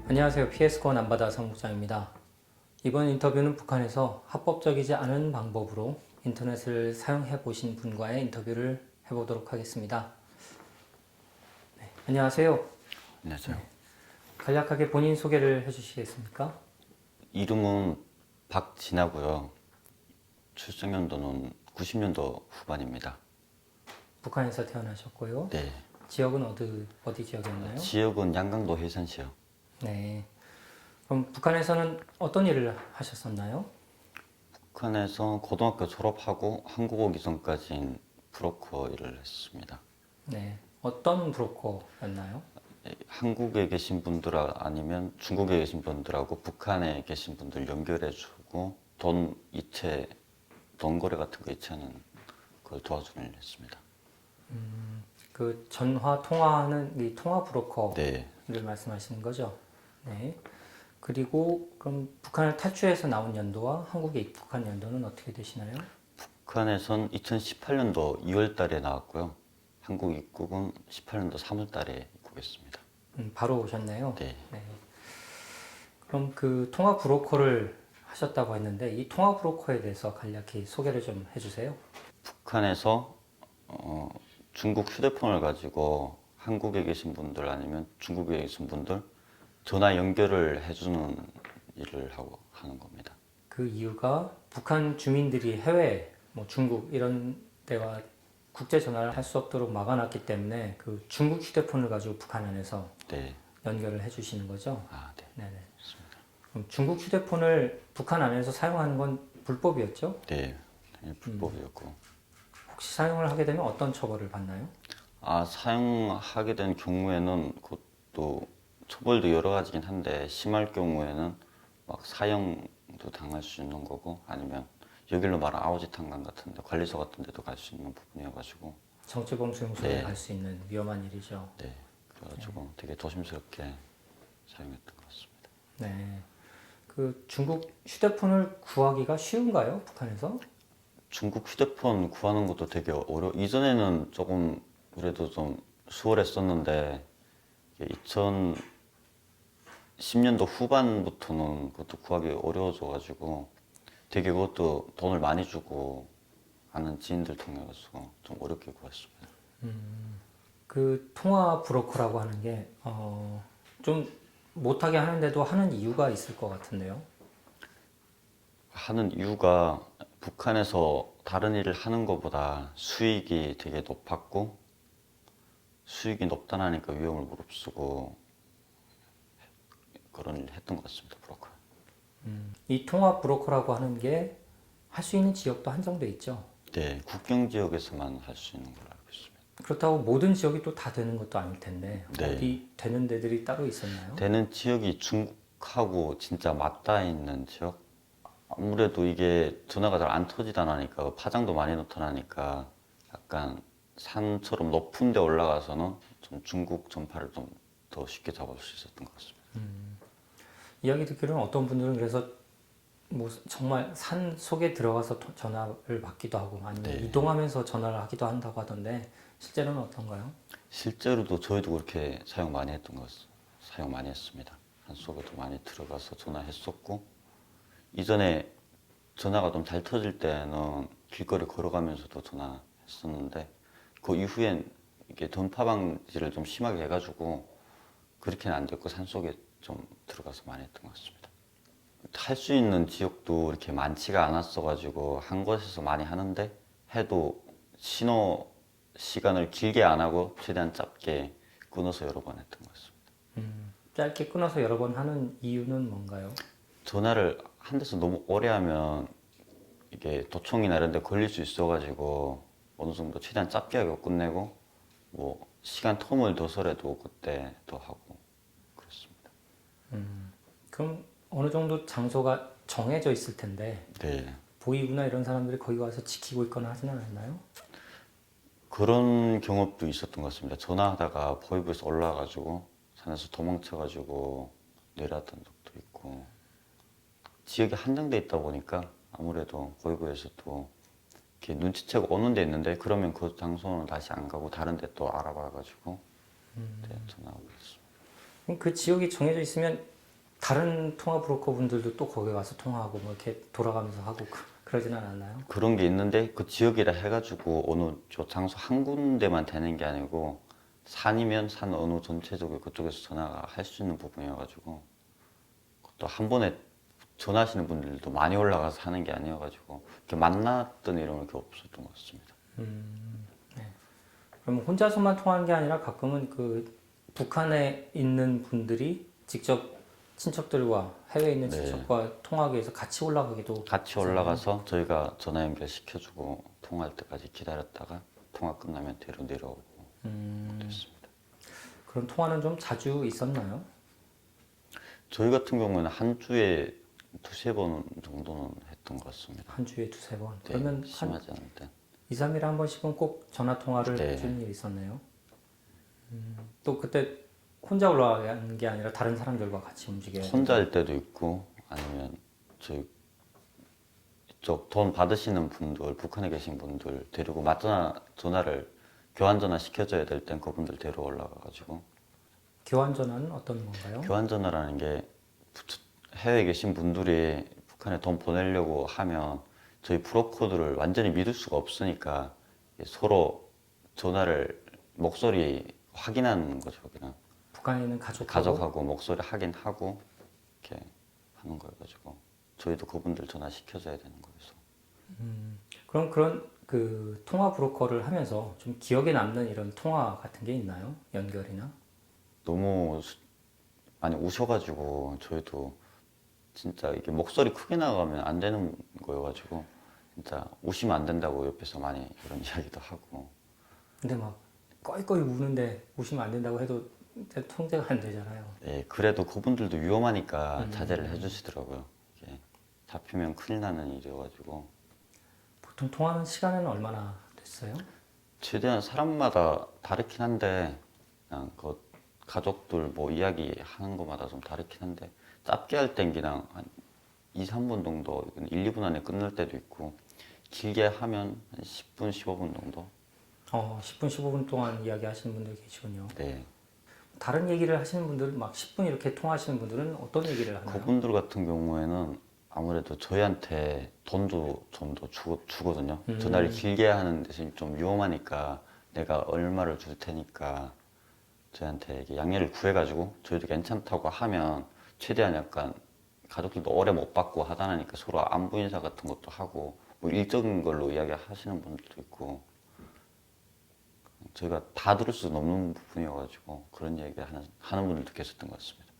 안녕하세요. PS코 남바다 사무국장입니다. 이번 인터뷰는 북한에서 합법적이지 않은 방법으로 인터넷을 사용해 보신 분과의 인터뷰를 해보도록 하겠습니다. 네, 안녕하세요. 안녕하세요. 간략하게 본인 소개를 해주시겠습니까? 이름은 박진하고요. 출생 연도는 90년도 후반입니다. 북한에서 태어나셨고요. 네. 지역은 어디 지역이었나요? 지역은 양강도 해산시요. 네. 그럼 북한에서는 어떤 일을 하셨었나요? 북한에서 고등학교 졸업하고 한국 오기 전까지는 브로커 일을 했습니다. 네. 어떤 브로커였나요? 한국에 계신 분들 아니면 중국에 계신 분들하고 북한에 계신 분들 연결해주고 돈 거래 같은 거 이체하는 걸 도와주는 일을 했습니다. 그 전화 통화하는 이 통화 브로커를 네. 말씀하시는 거죠? 네. 그리고 그럼 북한을 탈출해서 나온 연도와 한국에 입국한 연도는 어떻게 되시나요? 북한에선 2018년도 2월 달에 나왔고요. 한국 입국은 18년도 3월 달에 입국했습니다. 바로 오셨네요. 네. 네. 그럼 그 통화 브로커를 하셨다고 했는데 이 통화 브로커에 대해서 간략히 소개를 좀 해주세요. 북한에서 중국 휴대폰을 가지고 한국에 계신 분들 아니면 중국에 계신 분들 전화 연결을 해주는 일을 하는 겁니다. 그 이유가 북한 주민들이 해외, 뭐 중국 이런 데와 국제 전화를 할 수 없도록 막아놨기 때문에 그 중국 휴대폰을 가지고 북한 안에서 네. 연결을 해주시는 거죠. 아, 네. 네네. 맞습니다. 그럼 중국 휴대폰을 북한 안에서 사용하는 건 불법이었죠? 네. 당연히 불법이었고. 혹시 사용을 하게 되면 어떤 처벌을 받나요? 사용하게 된 경우에는 그것도 처벌도 여러 가지긴 한데 심할 경우에는 막 사형도 당할 수 있는 거고 아니면 여기로 말하는 아오지탄강 같은 데 관리소 같은 데도 갈 수 있는 부분이어가지고 정치범수용소에 네. 갈 수 있는 위험한 일이죠. 네. 그래가지고 되게 조심스럽게 사용했던 것 같습니다. 네. 그 중국 휴대폰을 구하기가 쉬운가요? 북한에서? 중국 휴대폰 구하는 것도 되게 이전에는 조금 그래도 좀 수월했었는데 2010년도 후반부터는 그것도 구하기 어려워져가지고 되게 그것도 돈을 많이 주고 아는 지인들 통해서 좀 어렵게 구했습니다. 그 통화 브로커라고 하는 게, 좀 못하게 하는데도 하는 이유가 있을 것 같은데요. 하는 이유가 북한에서 다른 일을 하는 것보다 수익이 되게 높았고 수익이 높다니까 위험을 무릅쓰고 그런 일을 했던 것 같습니다. 브로커. 이 통화 브로커라고 하는 게 할 수 있는 지역도 한정돼 있죠. 네, 국경 지역에서만 할 수 있는 걸로 알고 있습니다. 그렇다고 모든 지역이 또 다 되는 것도 아닐 텐데 네. 어디 되는 데들이 따로 있었나요? 되는 지역이 중국하고 진짜 맞닿아 있는 지역? 아무래도 이게 전화가 잘 안 터지다 나니까 파장도 많이 나타나니까 약간 산처럼 높은 데 올라가서는 좀 중국 전파를 좀 더 쉽게 잡을 수 있었던 것 같습니다. 이야기 듣기로는 어떤 분들은 그래서 뭐 정말 산 속에 들어가서 전화를 받기도 하고 아니면 네. 이동하면서 전화를 하기도 한다고 하던데 실제로는 어떤가요? 실제로도 저희도 그렇게 사용 많이 했던 것 같습니다. 사용 많이 했습니다. 산속에도 많이 들어가서 전화했었고 이전에 전화가 좀 잘 터질 때는 길거리 걸어가면서도 전화했었는데 그 이후엔 이게 전파 방지를 좀 심하게 해가지고 그렇게는 안 됐고 산속에 좀 들어가서 많이 했던 것 같습니다. 할 수 있는 지역도 이렇게 많지가 않았어가지고 한 곳에서 많이 하는데 해도 신호 시간을 길게 안 하고 최대한 짧게 끊어서 여러 번 했던 것 같습니다. 짧게 끊어서 여러 번 하는 이유는 뭔가요? 전화를 한 데서 너무 오래 하면 이게 도청이나 이런 데 걸릴 수 있어가지고 어느 정도 최대한 짧게 하고 끝내고 뭐 시간 텀을 둬서라도 그때 더 하고 그렇습니다. 그럼 어느 정도 장소가 정해져 있을 텐데 네. 보이구나 이런 사람들이 거기 와서 지키고 있거나 하지는 않았나요? 그런 경험도 있었던 것 같습니다. 전화하다가 보이브에서 올라와가지고 산에서 도망쳐가지고 내려왔던 적도 있고 지역이 한정돼 있다 보니까 아무래도 보이브에서도 이렇게 눈치채고 오는 데 있는데 그러면 그 장소는 다시 안 가고 다른 데 또 알아봐가지고 네, 전화하고 있습니다. 그럼 그 지역이 정해져 있으면 다른 통화 브로커 분들도 또 거기 가서 통화하고 뭐 이렇게 돌아가면서 하고 그러진 않았나요? 그런 게 있는데 그 지역이라 해가지고 어느 저 장소 한 군데만 되는 게 아니고 산이면 산 어느 전체적으로 그쪽에서 전화가 할 수 있는 부분이어가지고 또 한 번에 전화하시는 분들도 많이 올라가서 하는 게 아니어가지고 이렇게 만났던 일은 이렇게 없었던 것 같습니다. 네. 그럼 혼자서만 통화하는 게 아니라 가끔은 그 북한에 있는 분들이 직접 친척들과 해외에 있는 네. 친척과 통화하기 위해서 같이 올라가기도 같이 하잖아요. 올라가서 저희가 전화 연결 시켜주고 통화할 때까지 기다렸다가 통화 끝나면 뒤로 내려오고 됐습니다. 그런 통화는 좀 자주 있었나요? 저희 같은 경우에는 한 주에 두세 번 정도는 했던 것 같습니다. 한 주에 두세 번. 네, 그러면 한 심하지 않을 때. 2, 3일에 한 번씩은 꼭 전화 통화를 네. 해주는 일이 있었네요. 또 그때 혼자 올라가는 게 아니라 다른 사람들과 같이 움직여야 혼자 할 때도 있고 아니면 저희 이쪽 돈 받으시는 분들, 북한에 계신 분들 데리고 맞전화 전화를 교환 전화 시켜줘야 될 땐 그분들 데리러 올라가가지고 교환 전화는 어떤 건가요? 교환 전화라는 게 해외에 계신 분들이 북한에 돈 보내려고 하면 저희 브로커들을 완전히 믿을 수가 없으니까 서로 전화를 목소리 확인하는 거죠. 그냥 북한에 있는 가족하고 가족하고 목소리 확인하고 이렇게 하는 거여가지고 저희도 그분들 전화 시켜줘야 되는 거여서 그럼 그런 그 통화 브로커를 하면서 좀 기억에 남는 이런 통화 같은 게 있나요? 연결이나? 너무 많이 우셔가지고 저희도 진짜 이게 목소리 크게 나가면 안 되는 거여가지고 진짜 우시면 안 된다고 옆에서 많이 그런 이야기도 하고 근데 막 꺼이꺼이 우는데 우시면 안 된다고 해도 통제가 안 되잖아요. 예, 그래도 그분들도 위험하니까 자제를 해주시더라고요. 이게 잡히면 큰일 나는 일이어가지고 보통 통화하는 시간은 얼마나 됐어요? 최대한 사람마다 다르긴 한데 그냥 그 가족들 뭐 이야기하는 것마다 좀 다르긴 한데 짧게 할 땐 그냥 한 2, 3분 정도 1, 2분 안에 끝날 때도 있고 길게 하면 한 10분, 15분 정도 10분, 15분 동안 이야기하시는 분들 계시군요. 네. 다른 얘기를 하시는 분들 막 10분 이렇게 통화하시는 분들은 어떤 얘기를 하나요? 그분들 같은 경우에는 아무래도 저희한테 돈도 좀 더 주거든요. 전화를 길게 하는 대신 좀 위험하니까 내가 얼마를 줄 테니까 저희한테 이렇게 양해를 구해가지고 저희도 괜찮다고 하면 최대한 약간 가족들도 오래 못 받고 하다니까 서로 안부 인사 같은 것도 하고 뭐 일적인 걸로 이야기하시는 분들도 있고 저희가 다 들을 수 없는 부분이어가지고 그런 얘기 하는 분들도 계셨던 것 같습니다.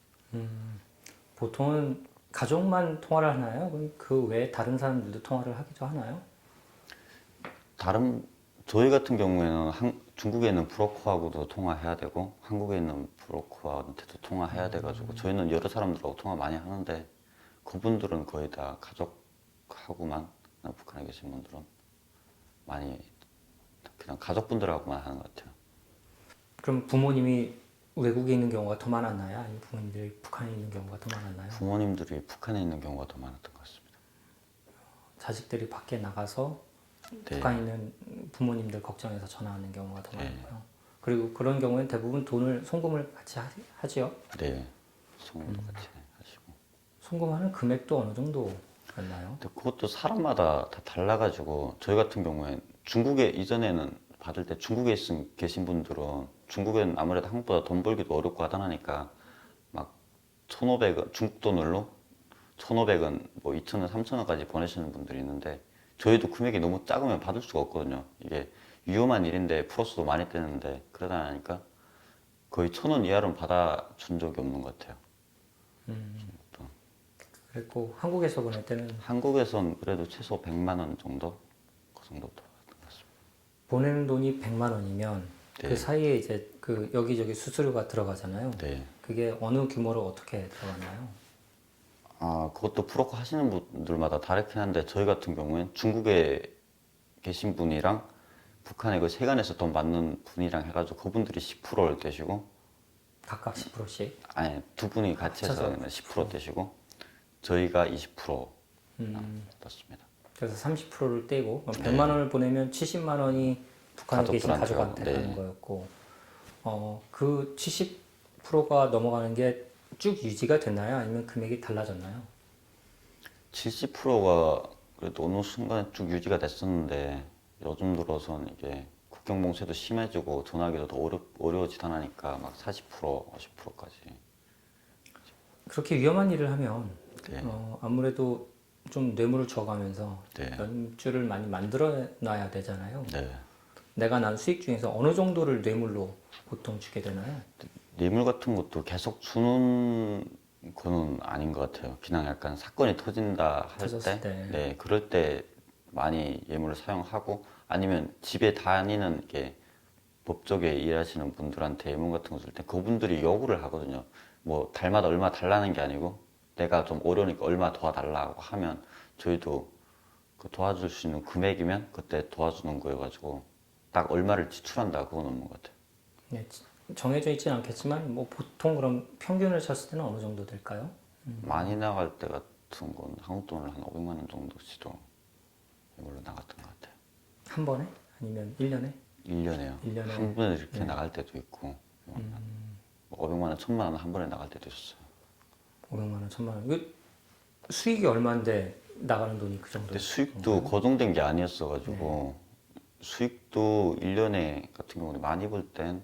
보통은 가족만 통화를 하나요? 그럼 그 외에 다른 사람들도 통화를 하기도 하나요? 다른 저희 같은 경우에는 중국에 있는 브로커하고도 통화해야 되고 한국에 있는 브로커한테도 통화해야 돼가지고 저희는 여러 사람들하고 통화 많이 하는데 그분들은 거의 다 가족하고만 북한에 계신 분들은 많이 그냥 가족분들하고만 하는 것 같아요. 그럼 부모님이 외국에 있는 경우가 더 많았나요? 아니면 부모님들이 북한에 있는 경우가 더 많았나요? 부모님들이 북한에 있는 경우가 더 많았던 것 같습니다. 자식들이 밖에 나가서 네. 북한에 있는 부모님들 걱정해서 전화하는 경우가 더 네. 많고요. 그리고 그런 경우엔 대부분 송금을 같이 하지요. 네, 송금도 같이 하시고. 송금하는 금액도 어느 정도였나요? 근데 그것도 사람마다 다 달라가지고 저희 같은 경우엔 중국에 이전에는 받을 때 중국에 계신 분들은 중국에는 아무래도 한국보다 돈 벌기도 어렵고 하다니까 막 1,500원 중국 돈으로 1,500원 뭐 2,000원 3,000원까지 보내시는 분들이 있는데 저희도 금액이 너무 작으면 받을 수가 없거든요. 이게 위험한 일인데 플러스도 많이 떼는데 그러다 보니까 거의 1,000원 이하로는 받아준 적이 없는 것 같아요. 그리고 한국에서 보낼 때는 한국에선 그래도 최소 100만 원 정도 그 정도 받았던 것 같습니다. 보내는 돈이 100만 원이면 네. 그 사이에 이제 그 여기저기 수수료가 들어가잖아요. 네. 그게 어느 규모로 어떻게 들어갔나요? 아, 그것도 브로커 하시는 분들마다 다르긴 한데 저희 같은 경우엔 중국에 계신 분이랑 북한에 그 세관에서 돈 받는 분이랑 해가지고 그분들이 10%를 떼시고 각각 10%씩. 아니 두 분이 같이 해서 합쳐서 10% 떼시고 저희가 20% 떴습니다. 그래서 30%를 떼고 그럼 네. 100만 원을 보내면 70만 원이 북한에 계신 가족들한테 가족한테 가고, 가는 네. 거였고 그 70%가 넘어가는 게 쭉 유지가 됐나요? 아니면 금액이 달라졌나요? 70%가 그래도 어느 순간에 쭉 유지가 됐었는데 요즘 들어서는 이게 국경 봉쇄도 심해지고 전화하기도 더 어려워지다 하니까 막 40%, 50%까지. 그렇게 위험한 일을 하면 네. 아무래도 좀 뇌물을 줘가면서 네. 연주를 많이 만들어 놔야 되잖아요. 네. 내가 난 수익 중에서 어느 정도를 뇌물로 보통 주게 되나요? 뇌물 같은 것도 계속 주는 거는 아닌 것 같아요. 그냥 약간 사건이 터진다 할 터졌을 때, 때. 네, 그럴 때 많이 예물을 사용하고 아니면 집에 다니는 게 법조계 일하시는 분들한테 예물 같은 거 줄 때 그분들이 요구를 하거든요. 뭐 달마다 얼마 달라는 게 아니고 내가 좀 어려우니까 얼마 도와달라고 하면 저희도 그 도와줄 수 있는 금액이면 그때 도와주는 거여가지고 딱 얼마를 지출한다 그건 없는 것 같아요. 네, 정해져 있지는 않겠지만 뭐 보통 그럼 평균을 쳤을 때는 어느 정도 될까요? 많이 나갈 때 같은 건 한국 돈을 한 500만 원 정도씩도 이걸로 나갔던 것 같아요. 한 번에? 아니면 1년에? 1년에요. 1년에. 한 번에 이렇게 나갈 때도 있고 500만 원, 1000만 원 한 번에 나갈 때도 있었어요. 500만 원, 1000만 원. 이거 수익이 얼마인데 나가는 돈이 그 정도? 근데 수익도 고정된 게 아니었어가지고 수익도 1년에 같은 경우는 많이 벌 땐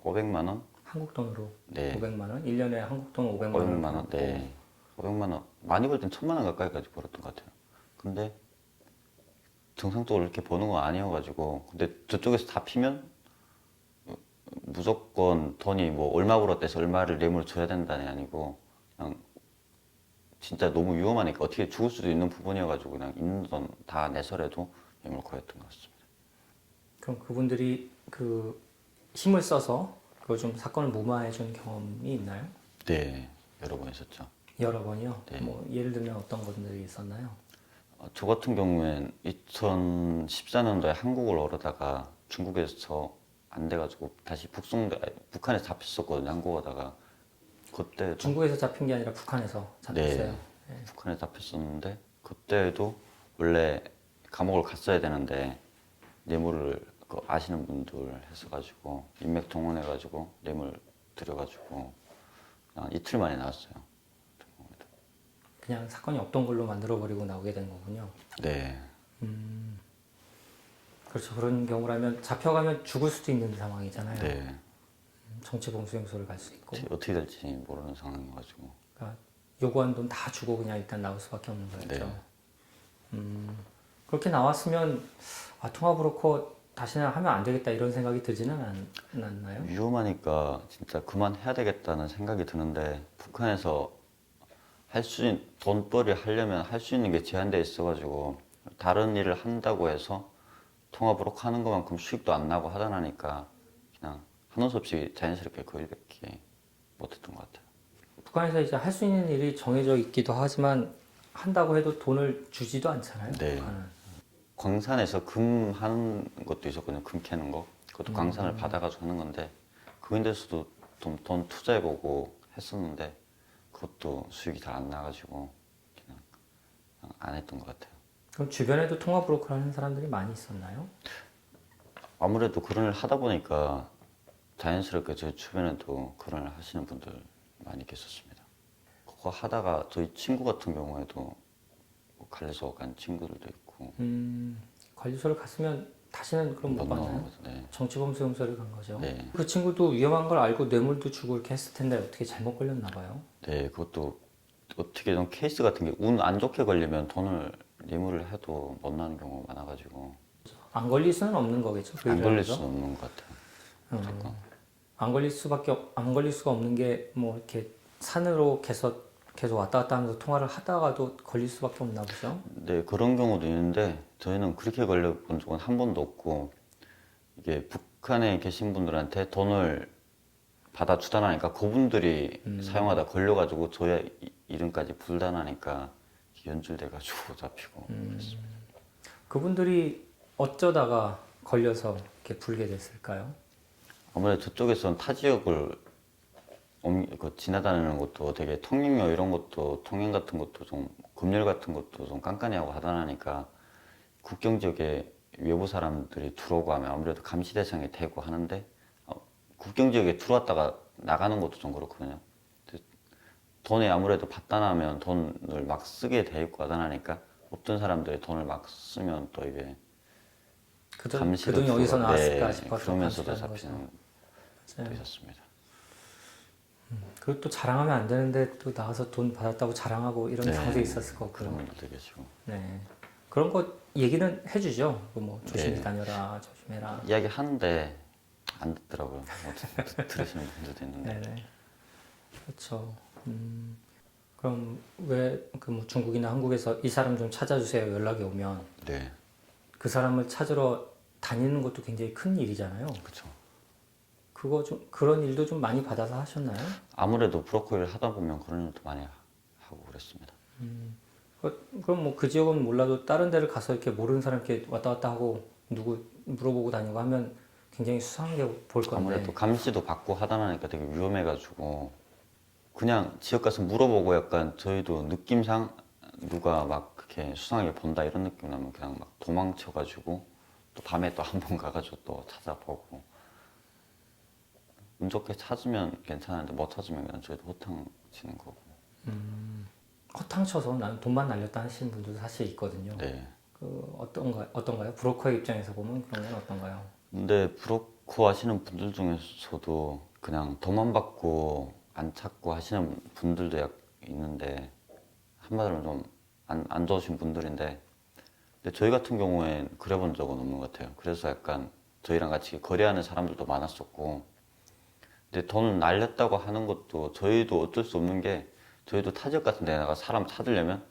500만 원? 한국 돈으로 네. 500만 원? 1년에 한국 돈 500만 원 500만 원, 네. 500만 원. 많이 벌 땐 1000만 원 가까이까지 벌었던 것 같아요. 근데 정상적으로 이렇게 버는 건 아니어가지고 근데 저쪽에서 다 피면 무조건 돈이 뭐 얼마 벌었다 해서 얼마를 뇌물 줘야 된다는 게 아니고 그냥 진짜 너무 위험하니까 어떻게 죽을 수도 있는 부분이어가지고 그냥 있는 돈 다 내서라도 뇌물 거였던 것 같습니다. 그럼 그분들이 그 힘을 써서 그걸 좀 사건을 무마해 준 경험이 있나요? 네, 여러 번 있었죠. 여러 번이요? 네. 뭐 예를 들면 어떤 것들이 있었나요? 저 같은 경우엔 2014년도에 한국을 오르다가 중국에서 안 돼가지고 다시 북한에서 잡혔었거든요. 한국 오다가 그때도 중국에서 잡힌 게 아니라 북한에서 잡혔어요. 네, 북한에 잡혔었는데 그때도 원래 감옥을 갔어야 되는데 뇌물을 그 아시는 분들 했어가지고 인맥 동원해가지고 뇌물 들여가지고 그냥 이틀 만에 나왔어요. 그냥 사건이 없던 걸로 만들어 버리고 나오게 된 거군요. 네, 그렇죠. 그런 경우라면 잡혀가면 죽을 수도 있는 상황이잖아요. 네. 정치범수용소를 갈 수 있고. 어떻게 될지 모르는 상황이어가지고 그러니까 요구한 돈 다 주고 그냥 일단 나올 수밖에 없는 거였죠. 네. 그렇게 나왔으면 통화 브로커 다시는 하면 안 되겠다 이런 생각이 들지는 않나요? 위험하니까 진짜 그만해야 되겠다는 생각이 드는데 북한에서 할 수 있는 돈벌이 하려면 할 수 있는 게 제한돼 있어가지고 다른 일을 한다고 해서 통합으로 하는 것만큼 수익도 안 나고 하다 나니까 그냥 한우 없이 자연스럽게 그 일밖에 못했던 것 같아요. 북한에서 이제 할 수 있는 일이 정해져 있기도 하지만 한다고 해도 돈을 주지도 않잖아요. 네. 북한은. 광산에서 금 하는 것도 있었거든요. 금 캐는 거. 그것도 광산을 받아가지고 하는 건데 그런 데서도 좀 돈 투자해보고 했었는데 그것도 수익이 잘 안 나가지고 그냥 안 했던 것 같아요. 그럼 주변에도 통화 브로커를 하는 사람들이 많이 있었나요? 아무래도 그런 일 하다 보니까 자연스럽게 저희 주변에도 그런 일 하시는 분들 많이 계셨습니다. 그거 하다가 저희 친구 같은 경우에도 관리소 간 친구들도 있고 관리소를 갔으면 다시는 그럼 못 받나요? 네. 정치범수용소를 간 거죠. 네. 그 친구도 위험한 걸 알고 뇌물도 주고 이렇게 했을 텐데 어떻게 잘못 걸렸나 봐요. 네, 그것도 어떻게 좀 케이스 같은 게 운 안 좋게 걸리면 돈을 뇌물을 해도 못 나는 경우가 많아가지고 안 걸릴 수는 없는 거겠죠. 그 안 일을 걸릴 하면서? 수는 없는 것 같아요. 무조건. 안 걸릴 수가 없는 게 뭐 이렇게 산으로 계속 왔다 갔다 하면서 통화를 하다가도 걸릴 수밖에 없나 보죠. 네, 그런 경우도 있는데 저희는 그렇게 걸려본 적은 한 번도 없고 이게 북한에 계신 분들한테 돈을 받아 주다나니까 그분들이 사용하다 걸려가지고 저의 이름까지 불단하니까 연출돼가지고 잡히고 그랬습니다. 그분들이 어쩌다가 걸려서 이렇게 불게 됐을까요? 아무래도 저쪽에서는 타 지역을 지나다니는 것도 되게 통행료 이런 것도 통행 같은 것도 좀 검열 같은 것도 좀 깐깐히 하고 하다 나니까 국경 지역에 외부 사람들이 들어오고 하면 아무래도 감시 대상이 되고 하는데 국경 지역에 들어왔다가 나가는 것도 좀 그렇거든요. 근데 돈이 아무래도 받다 나면 돈을 막 쓰게 돼 있고 하다 나니까 어떤 사람들이 돈을 막 쓰면 또 이게 그 감시도 돈이 어디서 들어가- 나왔을까 네, 싶어서 그러면서도 감시하는 거죠. 잡히는 것도 맞아요. 있었습니다. 그리고 또 자랑하면 안 되는데 또 나가서 돈 받았다고 자랑하고 이런 네, 경우도 있었을 그런 거고요. 분들도 계시고. 네. 그런 거 얘기는 해주죠. 뭐 조심히 네. 다녀라, 조심해라. 이야기 하는데 안 듣더라고요. 뭐 들으시는 분들도 있는데. 네네. 그렇죠. 그럼 왜 그 뭐 중국이나 한국에서 이 사람 좀 찾아주세요 연락이 오면 네, 그 사람을 찾으러 다니는 것도 굉장히 큰 일이잖아요. 그렇죠. 그거 좀 그런 일도 좀 많이 받아서 하셨나요? 아무래도 브로커 일을 하다 보면 그런 일도 많이 하고 그랬습니다. 그럼 뭐 그 지역은 몰라도 다른 데를 가서 이렇게 모르는 사람 이렇게 왔다 갔다 하고 누구 물어보고 다니고 하면 굉장히 수상하게 볼 건데. 아무래도 감시도 받고 하다 보니까 되게 위험해가지고 그냥 지역 가서 물어보고 약간 저희도 느낌상 누가 막 그렇게 수상하게 본다 이런 느낌 나면 그냥 막 도망쳐가지고 또 밤에 또 한 번 가가지고 또 찾아보고 운 좋게 찾으면 괜찮은데 못 찾으면 그냥 저희도 호탕 치는 거고. 허탕 쳐서 난 돈만 날렸다 하시는 분들도 사실 있거든요. 네. 그 어떤가요? 브로커의 입장에서 보면 그런 건 어떤가요? 근데 브로커 하시는 분들 중에서도 그냥 돈만 받고 안 찾고 하시는 분들도 있는데 한마디로 좀 안 좋으신 분들인데 근데 저희 같은 경우엔 그래 본 적은 없는 것 같아요. 그래서 약간 저희랑 같이 거래하는 사람들도 많았었고 근데 돈을 날렸다고 하는 것도 저희도 어쩔 수 없는 게 저희도 타 지역 같은 데 나가 사람 찾으려면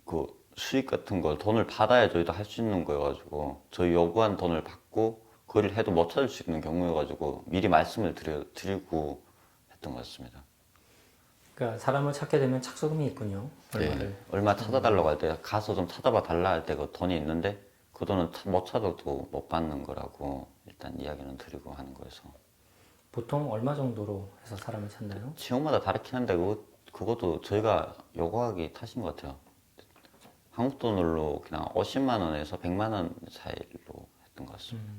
그 수익 같은 걸 돈을 받아야 저희도 할 수 있는 거여가지고 저희 요구한 돈을 받고 그걸 해도 못 찾을 수 있는 경우여가지고 미리 말씀을 드리고 했던 것 같습니다. 그러니까 사람을 찾게 되면 착수금이 있군요. 네, 얼마를. 얼마 찾아달라고 할 때 가서 좀 찾아봐 달라 할 때 그 돈이 있는데 그 돈은 못 찾아도 못 받는 거라고 일단 이야기는 드리고 하는 거여서 보통 얼마 정도로 해서 사람을 찾나요? 지역마다 다르긴 한데 그것도 저희가 요구하기 탓인 것 같아요. 한국 돈으로 그냥 50만 원에서 100만 원 사이로 했던 것 같습니다.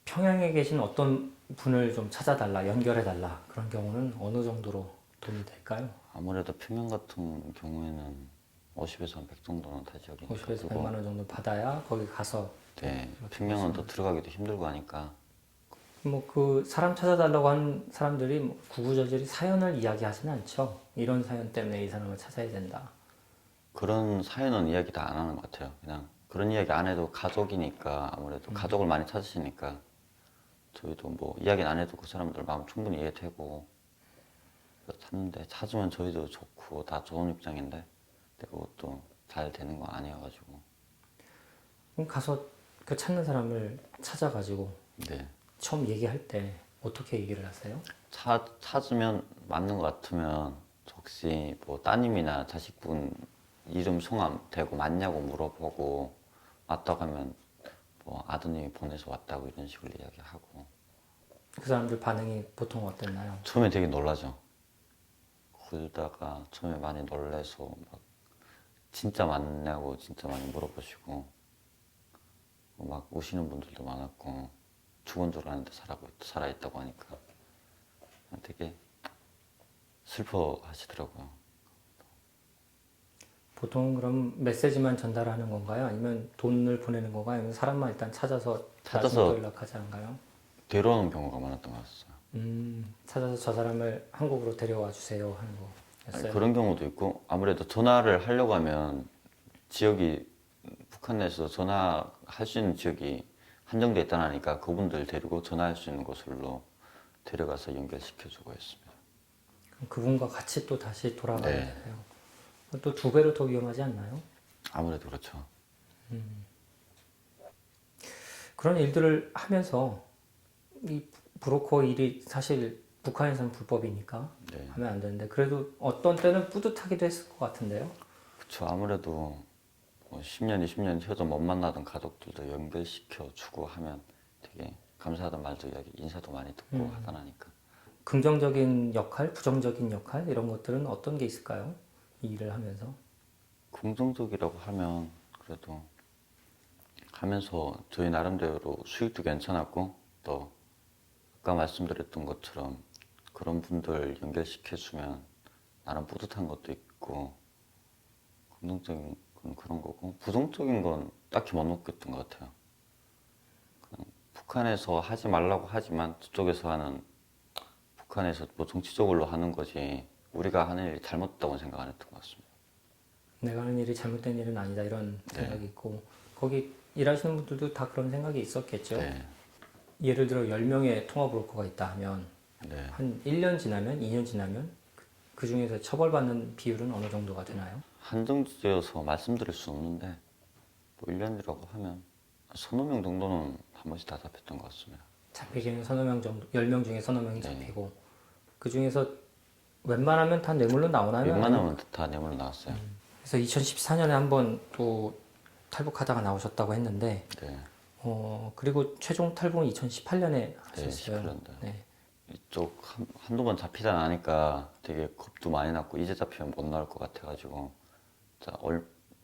평양에 계신 어떤 분을 좀 찾아달라, 연결해달라 그런 경우는 어느 정도로 돈이 될까요? 아무래도 평양 같은 경우에는 50에서 100 정도는 다 지역이니까 50에서 그거 100만 원 정도 받아야 거기 가서 네, 평양은 또 들어가기도 힘들고 하니까 뭐 그 사람 찾아달라고 한 사람들이 뭐 구구절절히 사연을 이야기하지는 않죠. 이런 사연 때문에 이 사람을 찾아야 된다. 그런 사연은 이야기 다 안 하는 것 같아요. 그냥 그런 이야기 안 해도 가족이니까 아무래도 가족을 많이 찾으시니까 저희도 뭐 이야기는 안 해도 그 사람들 마음 충분히 이해되고 찾는데 찾으면 저희도 좋고 다 좋은 입장인데 근데 그것도 잘 되는 거 아니어가지고 그럼 가서 그 찾는 사람을 찾아가지고 네. 처음 얘기할 때 어떻게 얘기를 하세요? 찾으면 맞는 것 같으면 혹시 뭐 따님이나 자식분 이름 성함 대고 맞냐고 물어보고 맞다고 하면 뭐 아드님이 보내서 왔다고 이런 식으로 이야기하고 그 사람들 반응이 보통 어땠나요? 처음에 되게 놀라죠. 그러다가 처음에 많이 놀래서 막 진짜 맞냐고 진짜 많이 물어보시고 막 우시는 분들도 많았고 죽은 줄 아는데 살아있다고 하니까 되게 슬퍼하시더라고요. 보통 그럼 메시지만 전달하는 건가요? 아니면 돈을 보내는 건가요? 아니면 사람만 일단 찾아서 나중에 또 연락하지 않가요? 데려오는 경우가 많았던 것 같아요. 찾아서 저 사람을 한국으로 데려와 주세요 하는 거였어요. 그런 경우도 있고 아무래도 전화를 하려고 하면 지역이 북한 내에서 전화할 수 있는 지역이 한정돼 있다 하니까 그분들 데리고 전화할 수 있는 곳으로 데려가서 연결시켜주고 했습니다. 그럼 그분과 같이 또 다시 돌아가야 네. 되나요? 또 두 배로 더 위험하지 않나요? 아무래도 그렇죠. 그런 일들을 하면서 이 브로커 일이 사실 북한에서는 불법이니까 네. 하면 안 되는데 그래도 어떤 때는 뿌듯하기도 했을 것 같은데요. 그렇죠. 아무래도 뭐 10년, 20년 휴도 못 만나던 가족들도 연결시켜주고 하면 되게 감사하다는 말도 이야기, 인사도 많이 듣고 하다 나니까. 긍정적인 역할, 부정적인 역할 이런 것들은 어떤 게 있을까요? 이 일을 하면서. 긍정적이라고 하면 그래도 하면서 저희 나름대로 수익도 괜찮았고 또 아까 말씀드렸던 것처럼 그런 분들 연결시켜주면 나름 뿌듯한 것도 있고 긍정적인 건 그런 거고 부정적인 건 딱히 못 느꼈던 것 같아요. 그냥 북한에서 하지 말라고 하지만 저쪽에서 하는 북한에서 뭐 정치적으로 하는 거지 우리가 하는 일이 잘못됐다고 생각 안 했던 것 같습니다. 내가 하는 일이 잘못된 일은 아니다 이런 네. 생각이 있고 거기 일하시는 분들도 다 그런 생각이 있었겠죠. 네, 예를 들어 10명의 통화 브로커가 있다 하면 네. 한 1년 지나면 2년 지나면 그 중에서 처벌받는 비율은 어느 정도가 되나요? 한정지어서 말씀드릴 수 없는데 뭐 1년이라고 하면 서너 명 정도는 한 번씩 다 잡혔던 것 같습니다. 잡히기는 서너 명 정도, 10명 중에 서너 명이 네. 잡히고 그 중에서 웬만하면 다 뇌물로 나오나요? 웬만하면 다 뇌물로 나왔어요. 그래서 2014년에 한번 또 탈북하다가 나오셨다고 했는데 네, 그리고 최종 탈북은 2018년에 하셨어요. 18년도. 네. 이쪽 한두 번 잡히다 나니까 되게 겁도 많이 났고 이제 잡히면 못 나올 것 같아가지고 자,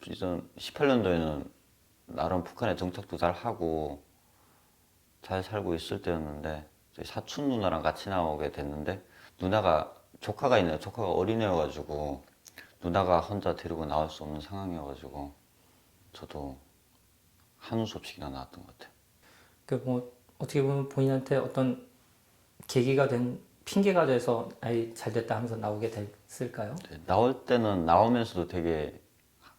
이전 18년도에는 나름 북한에 정착도 잘 하고 잘 살고 있을 때였는데 저희 사촌 누나랑 같이 나오게 됐는데 누나가 조카가 있네요. 조카가 어린애여가지고 누나가 혼자 데리고 나올 수 없는 상황이어가지고 저도 한우 수 없이나 나왔던 것 같아요. 그뭐 어떻게 보면 본인한테 어떤 계기가 된 핑계가 돼서 아이 잘 됐다 하면서 나오게 됐을까요? 네, 나올 때는 나오면서도 되게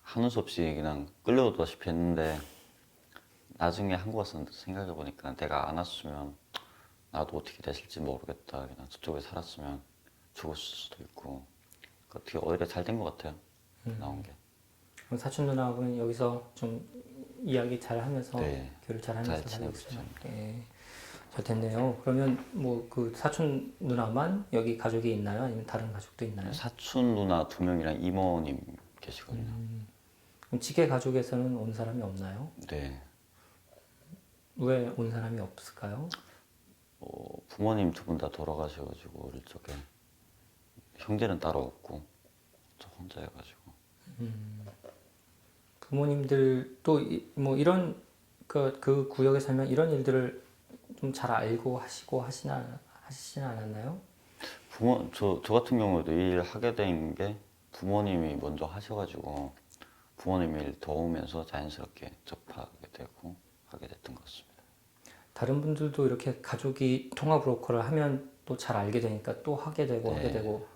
한우 수 없이 그냥 끌려오다시피 했는데 나중에 한국 와서 생각해 보니까 내가 안 왔으면 나도 어떻게 됐을지 모르겠다. 그냥 저쪽에 살았으면 죽었을 수도 있고 어떻게 오히려 잘 된 것 같아요. 나온 게. 그럼 사촌 누나하고는 여기서 좀 이야기 잘 하면서 네, 교류 잘 잘 하면서 지내고 살고 있어요. 있죠. 예. 잘 됐네요. 그러면 뭐 그 사촌 누나만 여기 가족이 있나요? 아니면 다른 가족도 있나요? 사촌 누나 2명이랑 이모님 계시거든요. 그럼 직계 가족에서는 온 사람이 없나요? 네, 왜 온 사람이 없을까요? 부모님 두 분 다 돌아가셔가지고 어릴 적에 형제는 따로 없고 저 혼자여가지고. 부모님들도 뭐 이런 그 구역에 살면 이런 일들을 좀 잘 알고 하시고 하시진 않았나요? 저 같은 경우에도 이 일 하게 된 게 부모님이 먼저 하셔가지고 부모님 일 도우면서 자연스럽게 접하게 되고 하게 됐던 것 같습니다. 다른 분들도 이렇게 가족이 통화 브로커를 하면 또 잘 알게 되니까 또 하게 되고 하게 네. 되고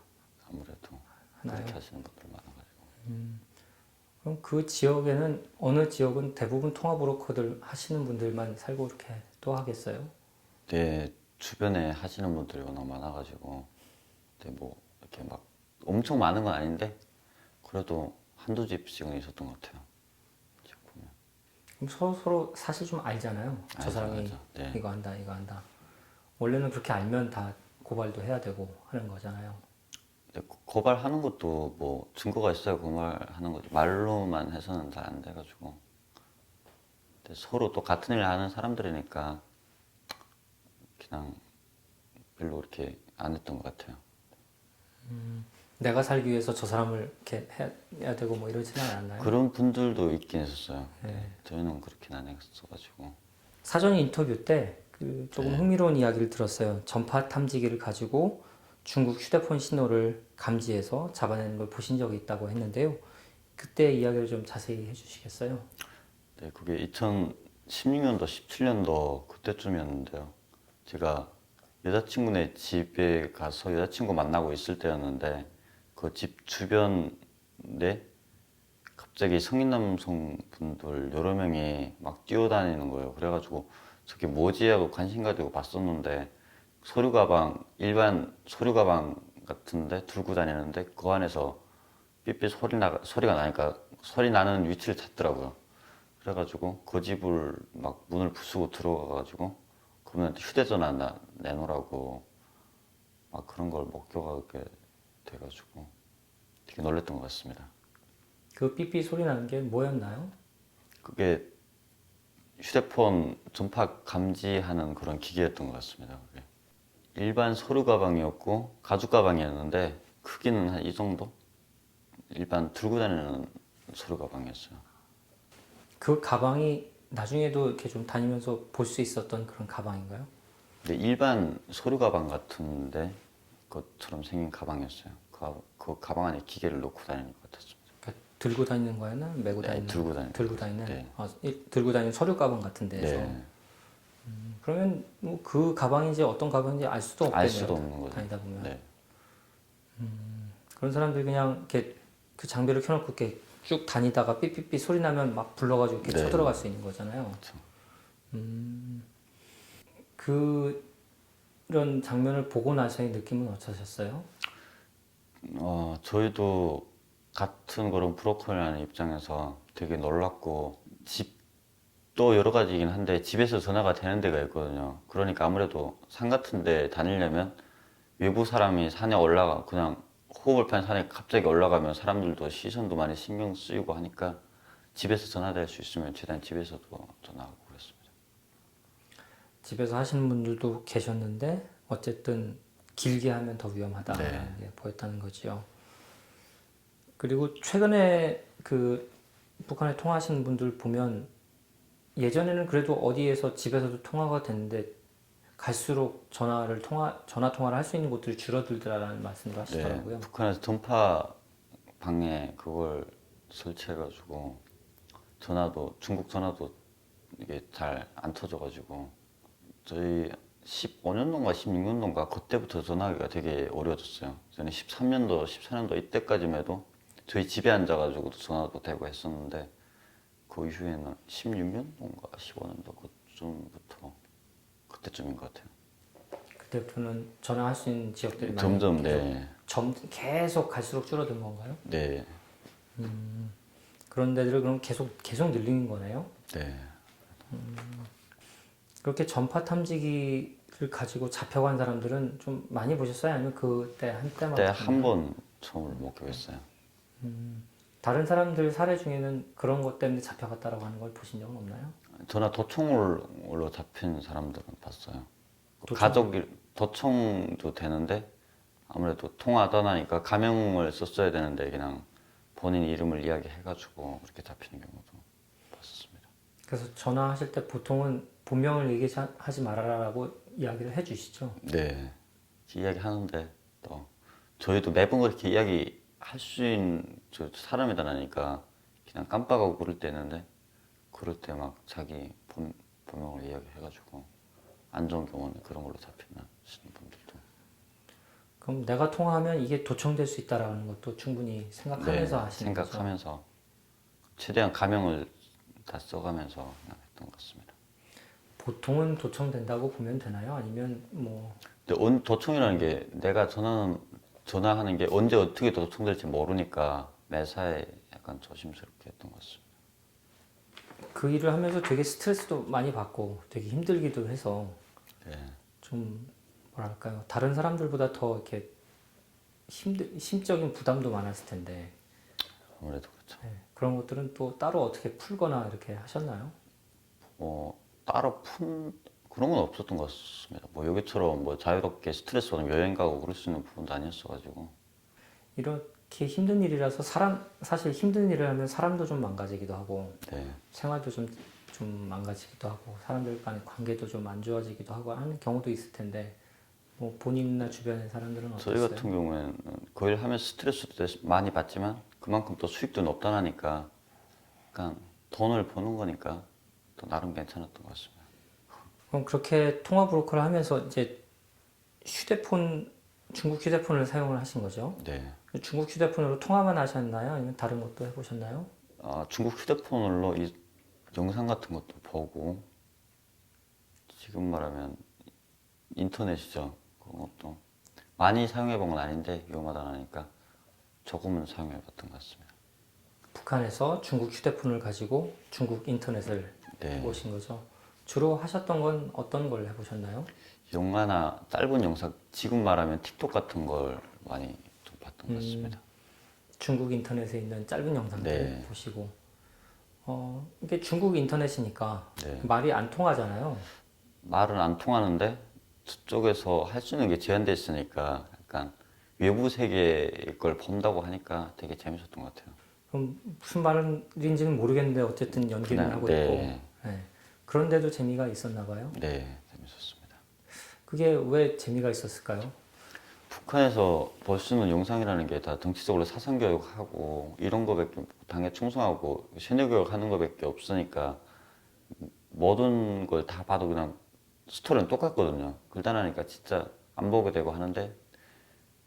아무래도 하나요? 그렇게 하시는 분들 많아가지고. 그럼 그 지역에는 어느 지역은 대부분 통화 브로커들 하시는 분들만 살고 이렇게 또 하겠어요? 내 주변에 하시는 분들이 워낙 많아가지고 근데 뭐 이렇게 막 엄청 많은 건 아닌데 그래도 한두 집씩은 있었던 것 같아요. 지금 보면. 그럼 서로 사실 좀 알잖아요. 저 알죠, 사람이 알죠. 네. 이거 한다, 이거 한다. 원래는 그렇게 알면 다 고발도 해야 되고 하는 거잖아요. 근데 고발하는 것도 뭐 증거가 있어야 고발하는 거지 말로만 해서는 잘 안 돼가지고 근데 서로 또 같은 일 하는 사람들이니까 그냥 별로 이렇게 안 했던 것 같아요. 내가 살기 위해서 저 사람을 이렇게 해야 되고 뭐 이러지는 않았나요? 그런 분들도 있긴 했었어요. 네. 저희는 그렇게는 안 했어가지고. 사전 인터뷰 때 그 조금 네. 흥미로운 이야기를 들었어요. 전파 탐지기를 가지고 중국 휴대폰 신호를 감지해서 잡아내는 걸 보신 적이 있다고 했는데요. 그때 이야기를 좀 자세히 해주시겠어요? 네, 그게 2016년도, 17년도 그때쯤이었는데요. 제가 여자친구네 집에 가서 여자친구 만나고 있을 때였는데 그 집 주변에 갑자기 성인 남성 분들 여러 명이 막 뛰어다니는 거예요. 그래가지고 저게 뭐지 하고 관심 가지고 봤었는데 서류 가방, 일반 서류 가방 같은데 들고 다니는데 그 안에서 삐삐 소리가 나니까 소리 나는 위치를 찾더라고요. 그래가지고 그 집을 막 문을 부수고 들어가가지고 그분한테 휴대전화 내놓으라고 막 그런 걸 목격하게 돼가지고 되게 놀랬던 것 같습니다. 그 삐삐 소리 나는 게 뭐였나요? 그게 휴대폰 전파 감지하는 그런 기계였던 것 같습니다. 그게. 일반 서류 가방이었고 가죽 가방이었는데 크기는 한 이 정도? 일반 들고 다니는 서류 가방이었어요. 그 가방이 나중에도 이렇게 좀 다니면서 볼 수 있었던 그런 가방인가요? 근데 일반 서류 가방 같은데 것처럼 생긴 가방이었어요. 그 가방 안에 기계를 넣고 다니는 것 같았습니다. 그러니까 들고 다니는 거였나? 메고 네, 다니는? 들고 다니는. 들고 다니는? 네. 들고 다니는 서류 가방 같은 데서. 네. 그러면 뭐 그 가방인지 어떤 가방인지 알 수도 없겠네요. 알 수도 없는 거죠. 다니다 보면. 네. 그런 사람들이 그냥 이렇게 그 장비를 켜놓고 이렇게 쭉 다니다가 삐삐삐 소리 나면 막 불러가지고 이렇게 네. 쳐들어갈 수 있는 거잖아요. 그렇죠. 그런 장면을 보고 나서의 느낌은 어떠셨어요? 저희도 같은 그런 브로커라는 입장에서 되게 놀랐고, 집도 여러 가지이긴 한데 집에서 전화가 되는 데가 있거든요. 그러니까 아무래도 산 같은 데 다니려면 외부 사람이 산에 그냥 호흡을 산에 갑자기 올라가면 사람들도 시선도 많이 신경 쓰이고 하니까 집에서 전화될 수 있으면 최대한 집에서도 전화하고 그랬습니다. 집에서 하시는 분들도 계셨는데 어쨌든 길게 하면 더 위험하다는 네. 게 보였다는 거지요. 그리고 최근에 그 북한에 통화하시는 분들 보면 예전에는 그래도 어디에서 집에서도 통화가 됐는데 갈수록 전화 통화를 할 수 있는 곳들이 줄어들더라라는 말씀도 하시더라고요. 네, 북한에서 전파 방에 그걸 설치해가지고 중국 전화도 이게 잘 안 터져가지고 저희 15년도인가 16년도인가 그때부터 전화하기가 되게 어려워졌어요. 저는 13년도, 14년도 이때까지만 해도 저희 집에 앉아가지고 전화도 되고 했었는데 그 이후에는 16년도인가 15년도 그때쯤인 것 같아요. 그때부터는 전화할 수 있는 지역들이 많이 점점 계속 갈수록 줄어든 건가요? 네, 그런 데들을 그럼 계속 늘리는 거네요. 네. 그렇게 전파 탐지기를 가지고 잡혀간 사람들은 좀 많이 보셨어요? 아니면 그때 한때만? 그때 한 번 처음으로 목격했어요. 다른 사람들 사례 중에는 그런 것 때문에 잡혀갔다라고 하는 걸 보신 적은 없나요? 전화 도청으로 잡힌 사람들은 봤어요. 도청? 도청도 되는데 아무래도 통화하다 나니까 가명을 썼어야 되는데 그냥 본인 이름을 이야기해가지고 그렇게 잡히는 경우도 봤었습니다. 그래서 전화하실 때 보통은 본명을 얘기하지 말아라라고 이야기를 해주시죠. 네, 이야기하는데 또 저희도 매번 그렇게 이야기할 수 있는 사람이다라니까 그냥 깜빡하고 그럴 때 있는데 그럴 때 막 자기 본명을 이야기해가지고 안 좋은 경우는 그런 걸로 잡히는 분들도. 그럼 내가 통화하면 이게 도청될 수 있다라는 것도 충분히 생각하면서 네, 하시는 거죠. 생각하면서 최대한 가명을 다 써가면서 그냥 했던 것 같습니다. 보통은 도청된다고 보면 되나요? 아니면 뭐 근데 도청이라는 게 내가 전화하는 게 언제 어떻게 도청될지 모르니까 매사에 약간 조심스럽게 했던 것 같습니다. 그 일을 하면서 되게 스트레스도 많이 받고 되게 힘들기도 해서 네, 좀 뭐랄까요, 다른 사람들보다 더 이렇게 심적인 부담도 많았을 텐데 아무래도 그렇죠. 그런 것들은 또 따로 어떻게 풀거나 이렇게 하셨나요? 따로 그런 건 없었던 것 같습니다. 뭐 여기처럼 뭐 자유롭게 스트레스 받으면 여행 가고 그럴 수 있는 부분도 아니었어가지고. 이렇게 힘든 일이라서 사실 힘든 일을 하면 사람도 좀 망가지기도 하고 네, 생활도 좀 망가지기도 하고 사람들 간의 관계도 좀 안 좋아지기도 하고 하는 경우도 있을 텐데 뭐 본인이나 주변의 사람들은 저희 어땠어요? 같은 경우에는 그 일 하면서 스트레스도 많이 받지만 그만큼 또 수익도 높다라니까 약간 돈을 버는 거니까 또 나름 괜찮았던 것 같습니다. 그럼 그렇게 통화 브로커를 하면서 이제 중국 휴대폰을 사용을 하신 거죠? 네. 중국 휴대폰으로 통화만 하셨나요? 아니면 다른 것도 해보셨나요? 중국 휴대폰으로 이 영상 같은 것도 보고 지금 말하면 인터넷이죠. 그런 것도 많이 사용해 본 건 아닌데 위험하다니까 조금은 사용해 봤던 것 같습니다. 북한에서 중국 휴대폰을 가지고 중국 인터넷을 네. 해보신 거죠? 주로 하셨던 건 어떤 걸 해보셨나요? 영화나 짧은 영상, 지금 말하면 틱톡 같은 걸 많이 좀 봤던 것 같습니다. 중국 인터넷에 있는 짧은 영상들 네. 보시고 이게 중국 인터넷이니까 네. 말이 안 통하잖아요. 말은 안 통하는데 저쪽에서 할 수 있는 게 제한돼 있으니까 약간 외부 세계의 걸 본다고 하니까 되게 재밌었던 것 같아요. 그럼 무슨 말인지는 모르겠는데 어쨌든 연기를 그냥, 하고 네. 있고 그런데도 재미가 있었나 봐요. 네, 재밌었습니다. 그게 왜 재미가 있었을까요? 북한에서 볼 수 있는 영상이라는 게 다 정치적으로 사상교육하고 이런 거밖에 당에 충성하고 세뇌교육 하는 거밖에 없으니까 모든 걸 다 봐도 그냥 스토리는 똑같거든요. 그러다 나니까 진짜 안 보게 되고 하는데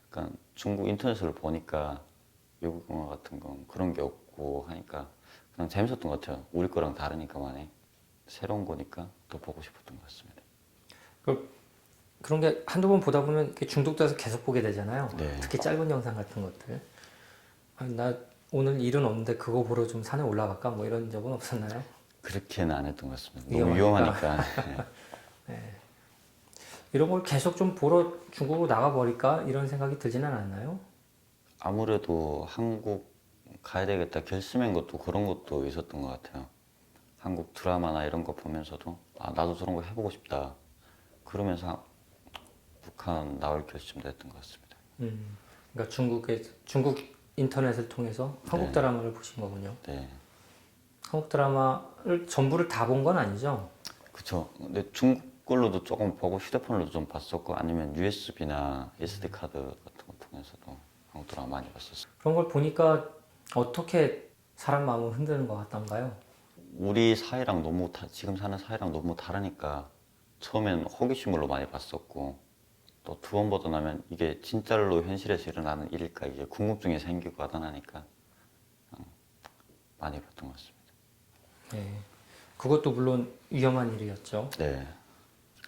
약간 중국 인터넷을 보니까 외국 영화 같은 건 그런 게 없고 하니까 그냥 재밌었던 것 같아요. 우리 거랑 다르니까 많이 새로운 거니까 더 보고 싶었던 것 같습니다. 그런 게 한두 번 보다 보면 이렇게 중독돼서 계속 보게 되잖아요. 네. 특히 짧은 영상 같은 것들. 아, 나 오늘 일은 없는데 그거 보러 좀 산에 올라갈까? 뭐 이런 적은 없었나요? 그렇게는 안 했던 것 같습니다. 너무 위험하니까. 위험하니까. 이런 걸 계속 좀 보러 중국으로 나가버릴까? 이런 생각이 들지는 않았나요? 아무래도 한국 가야 되겠다 결심한 것도 그런 것도 있었던 것 같아요. 한국 드라마나 이런 거 보면서도 아 나도 저런 거 해보고 싶다. 그러면서 북한 나올 결심도 했던 것 같습니다. 그러니까 중국 인터넷을 통해서 한국 네. 드라마를 보신 거군요. 네, 한국 드라마를 전부를 다 본 건 아니죠? 그쵸. 근데 중국 걸로도 조금 보고 휴대폰으로도 좀 봤었고 아니면 USB나 SD 카드 같은 거 통해서도 한국 드라마 많이 봤었어요. 그런 걸 보니까 어떻게 사람 마음을 흔드는 것 같던가요? 우리 사회랑 지금 사는 사회랑 너무 다르니까 처음엔 호기심으로 많이 봤었고 또 두 번 보다 나면 이게 진짜로 현실에서 일어나는 일일까 이게 궁금증이 생기고 하다 나니까 많이 봤던 것 같습니다. 네. 그것도 물론 위험한 일이었죠. 네.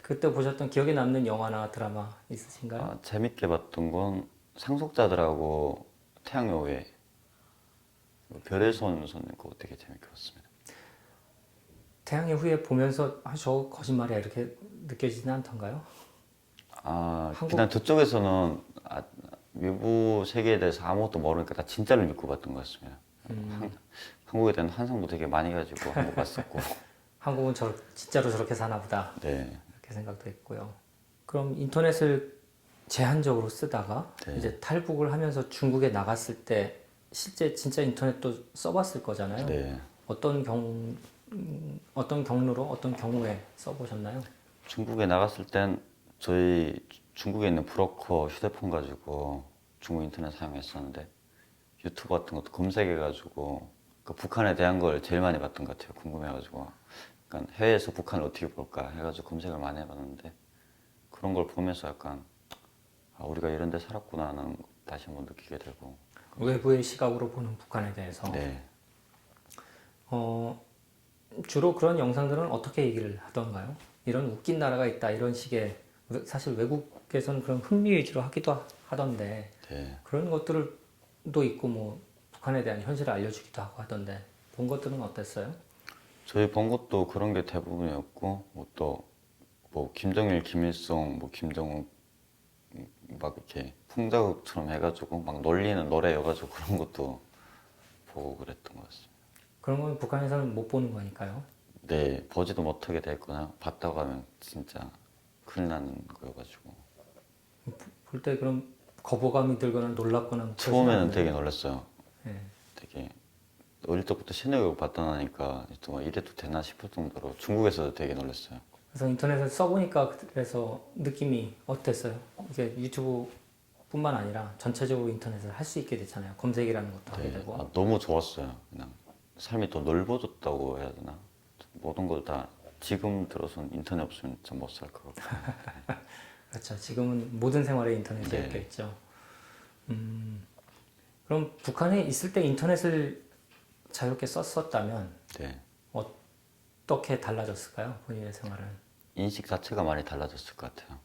그때 보셨던 기억에 남는 영화나 드라마 있으신가요? 아, 재밌게 봤던 건 상속자들하고 태양의 후예 별의 손 선생 그거 되게 재밌게 봤습니다. 태양의 후예 보면서 아, 저 거짓말이야 이렇게 느껴지진 않던가요? 아, 한국- 그냥 저쪽에서는 외부 세계에 대해서 아무것도 모르니까 다 진짜를 믿고 봤던 것 같습니다. 한국에 대한 환상도 되게 많이 가지고 한국 봤었고. 한국은 진짜로 저렇게 사나 보다 네, 이렇게 생각도 했고요. 그럼 인터넷을 제한적으로 쓰다가 네. 이제 탈북을 하면서 중국에 나갔을 때 실제 진짜 인터넷도 써봤을 거잖아요. 네. 어떤 경로로 어떤 경우에 써보셨나요? 중국에 나갔을 땐 저희 중국에 있는 브로커 휴대폰 가지고 중국 인터넷 사용했었는데 유튜브 같은 것도 검색해가지고 그 북한에 대한 걸 제일 많이 봤던 것 같아요. 궁금해가지고. 그러니까 해외에서 북한을 어떻게 볼까 해가지고 검색을 많이 해봤는데 그런 걸 보면서 약간 아, 우리가 이런 데 살았구나 하는 걸 다시 한번 느끼게 되고. 외부의 시각으로 보는 북한에 대해서 네. 어, 주로 그런 영상들은 어떻게 얘기를 하던가요? 이런 웃긴 나라가 있다 이런 식의 사실 외국에서는 그런 흥미 위주로 하기도 하던데 네. 그런 것들도 있고 뭐 북한에 대한 현실을 알려주기도 하고 하던데 본 것들은 어땠어요? 저희 본 것도 그런 게 대부분이었고 뭐 또 뭐 김정일, 김일성, 뭐 김정은 막 이렇게 풍자극처럼 해가지고 막 놀리는 노래여가지고 그런 것도 보고 그랬던 것 같습니다. 그런 건 북한에서는 못 보는 거니까요. 네, 보지도 못하게 됐거나 봤다고 하면 진짜 큰일 나는 거여가지고 볼 때 그럼 거부감이 들거나 놀랍거나 뭐 그러진 처음에는 않나요? 되게 놀랐어요. 예. 되게 어릴 때부터 신뢰교육 받다 나니까 또 이래도 되나 싶을 정도로 중국에서도 되게 놀랐어요. 그래서 인터넷을 써보니까 그래서 느낌이 어땠어요? 이게 유튜브뿐만 아니라 전체적으로 인터넷을 할 수 있게 됐잖아요. 검색이라는 것도 하게 네, 되고. 아, 너무 좋았어요. 그냥 삶이 더 넓어졌다고 해야 되나? 모든 걸 다 지금 들어서는 인터넷 없으면 진짜 못 살 것 같고. 그렇죠. 지금은 모든 생활에 인터넷이 네. 있겠죠. 그럼 북한에 있을 때 인터넷을 자유롭게 썼었다면 네. 어떻게 달라졌을까요? 본인의 생활은. 인식 자체가 많이 달라졌을 것 같아요.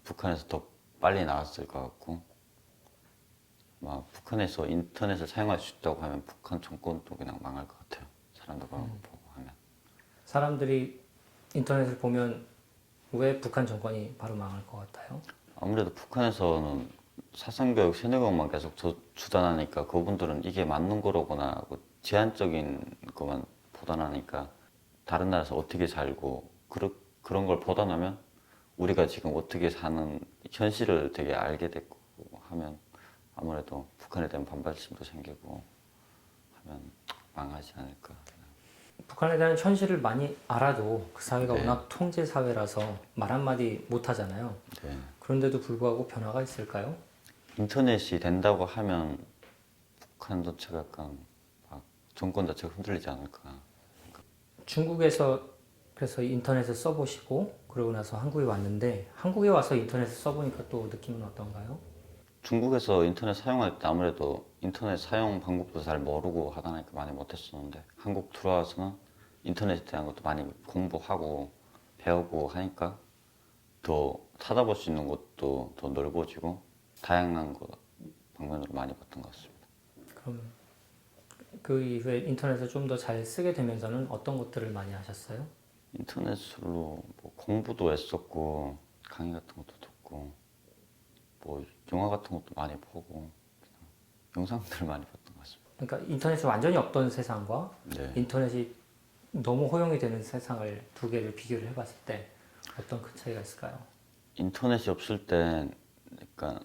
북한에서 더 빨리 나왔을 것 같고, 막 북한에서 인터넷을 사용할 수 있다고 하면 북한 정권도 그냥 망할 것 같아요. 사람들 그런 거 보고 하면. 사람들이 인터넷을 보면 왜 북한 정권이 바로 망할 것 같아요? 아무래도 북한에서는 사상교육, 세뇌교육만 계속 주단하니까 그분들은 이게 맞는 거로거나 하고 제한적인 것만 보단하니까 다른 나라에서 어떻게 살고 그런 걸 보단하면 우리가 지금 어떻게 사는 현실을 되게 알게 됐고 하면 아무래도 북한에 대한 반발심도 생기고 하면 망하지 않을까. 북한에 대한 현실을 많이 알아도 그 사회가 네. 워낙 통제 사회라서 말 한마디 못 하잖아요. 네. 그런데도 불구하고 변화가 있을까요? 인터넷이 된다고 하면 북한 전체가 약간 막 정권 자체가 흔들리지 않을까. 중국에서 그래서 인터넷을 써보시고 그러고 나서 한국에 왔는데 한국에 와서 인터넷을 써보니까 또 느낌은 어떤가요? 중국에서 인터넷 사용할 때 아무래도 인터넷 사용 방법도 잘 모르고 하다 보니까 많이 못했었는데 한국 들어와서는 인터넷에 대한 것도 많이 공부하고 배우고 하니까 더 찾아볼 수 있는 것도 더 넓어지고 다양한 거 방면으로 많이 봤던 것 같습니다. 그럼 그 이후에 인터넷을 좀 더 잘 쓰게 되면서는 어떤 것들을 많이 하셨어요? 인터넷으로 뭐 공부도 했었고 강의 같은 것도 듣고 뭐 영화 같은 것도 많이 보고 영상들을 많이 봤던 것 같습니다. 그러니까 인터넷이 완전히 없던 세상과 네. 인터넷이 너무 허용이 되는 세상을 두 개를 비교를 해봤을 때 어떤 큰 차이가 있을까요? 인터넷이 없을 땐 그러니까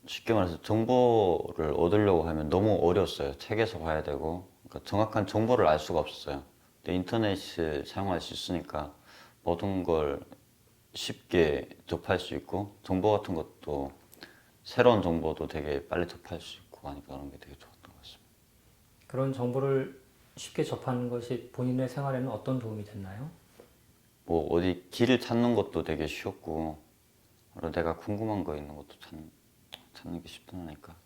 쉽게 말해서 정보를 얻으려고 하면 너무 어려웠어요. 책에서 봐야 되고 그러니까 정확한 정보를 알 수가 없었어요. 근데 인터넷을 사용할 수 있으니까 모든 걸 쉽게 접할 수 있고 정보 같은 것도 새로운 정보도 되게 빨리 접할 수 있고 하니까 그런 게 되게 좋았던 것 같습니다. 그런 정보를 쉽게 접하는 것이 본인의 생활에는 어떤 도움이 됐나요? 뭐 어디 길을 찾는 것도 되게 쉬웠고 그리고 내가 궁금한 거 있는 것도 찾는 게 쉽다니까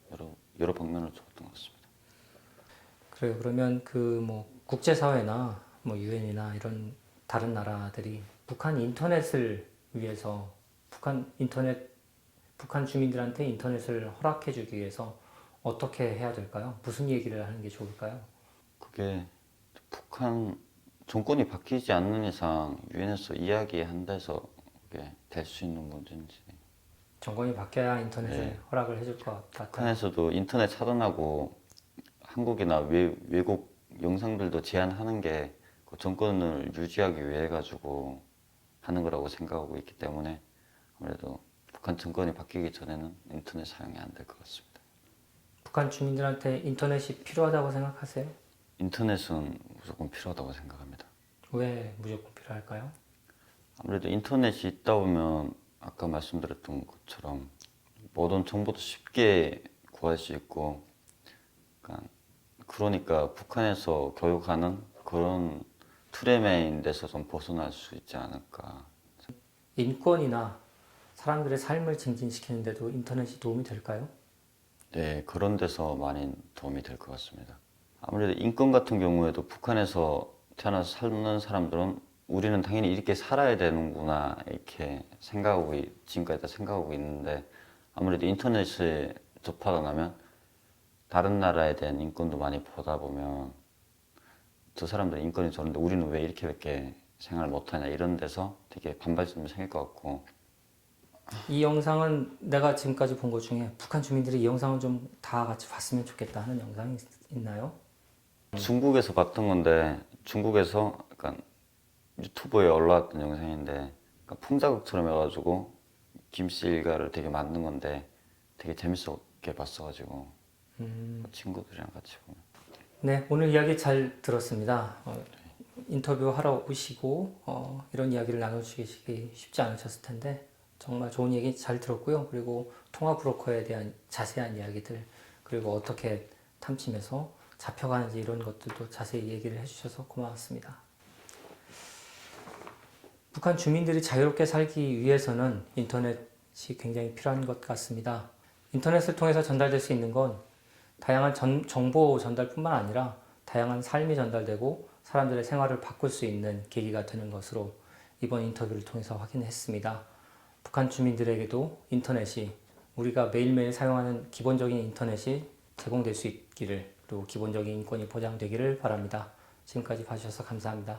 여러 방면으로 좋았던 것 같습니다. 그래요. 그러면 그 뭐 국제사회나 뭐 유엔이나 이런 다른 나라들이 북한 인터넷을 위해서 북한 주민들한테 인터넷을 허락해주기 위해서 어떻게 해야 될까요? 무슨 얘기를 하는 게 좋을까요? 그게 북한 정권이 바뀌지 않는 이상 유엔에서 이야기한다해서 그게 될 수 있는 문제인지. 정권이 바뀌어야 인터넷을 네. 허락을 해줄 것 같아요. 북한에서도 인터넷 차단하고 한국이나 외국 영상들도 제한하는 게 그 정권을 유지하기 위해 가지고 하는 거라고 생각하고 있기 때문에 아무래도 북한 정권이 바뀌기 전에는 인터넷 사용이 안 될 것 같습니다. 북한 주민들한테 인터넷이 필요하다고 생각하세요? 인터넷은 무조건 필요하다고 생각합니다. 왜 무조건 필요할까요? 아무래도 인터넷이 있다 보면 아까 말씀드렸던 것처럼 모든 정보도 쉽게 구할 수 있고 그러니까 북한에서 교육하는 그런 트레메인데서 좀 벗어날 수 있지 않을까. 인권이나 사람들의 삶을 증진시키는데도 인터넷이 도움이 될까요? 네, 그런 데서 많이 도움이 될 것 같습니다. 아무래도 인권 같은 경우에도 북한에서 태어나서 사는 사람들은 우리는 당연히 이렇게 살아야 되는구나 이렇게 지금까지 다 생각하고 있는데 아무래도 인터넷을 접하다 나면 다른 나라에 대한 인권도 많이 보다 보면 저 사람들은 인권이 좋은데 우리는 왜 이렇게밖에 생활 못하냐 이런 데서 되게 반발심이 생길 것 같고. 이 영상은 내가 지금까지 본 것 중에 북한 주민들이 이 영상을 좀 다 같이 봤으면 좋겠다 하는 영상이 있나요? 중국에서 봤던 건데 중국에서 약간 유튜브에 올라왔던 영상인데 그러니까 풍자극처럼 해가지고 김씨 일가를 되게 만든 건데 되게 재밌게 봤어가지고 친구들이랑 같이 보면. 네, 오늘 이야기 잘 들었습니다. 인터뷰하러 오시고 이런 이야기를 나누시기 쉽지 않으셨을 텐데 정말 좋은 얘기 잘 들었고요. 그리고 통화 브로커에 대한 자세한 이야기들 그리고 어떻게 탐침해서 잡혀가는지 이런 것들도 자세히 얘기를 해주셔서 고마웠습니다. 북한 주민들이 자유롭게 살기 위해서는 인터넷이 굉장히 필요한 것 같습니다. 인터넷을 통해서 전달될 수 있는 건 다양한 정보 전달뿐만 아니라 다양한 삶이 전달되고 사람들의 생활을 바꿀 수 있는 계기가 되는 것으로 이번 인터뷰를 통해서 확인했습니다. 북한 주민들에게도 인터넷이 우리가 매일매일 사용하는 기본적인 인터넷이 제공될 수 있기를 그리고 기본적인 인권이 보장되기를 바랍니다. 지금까지 봐주셔서 감사합니다.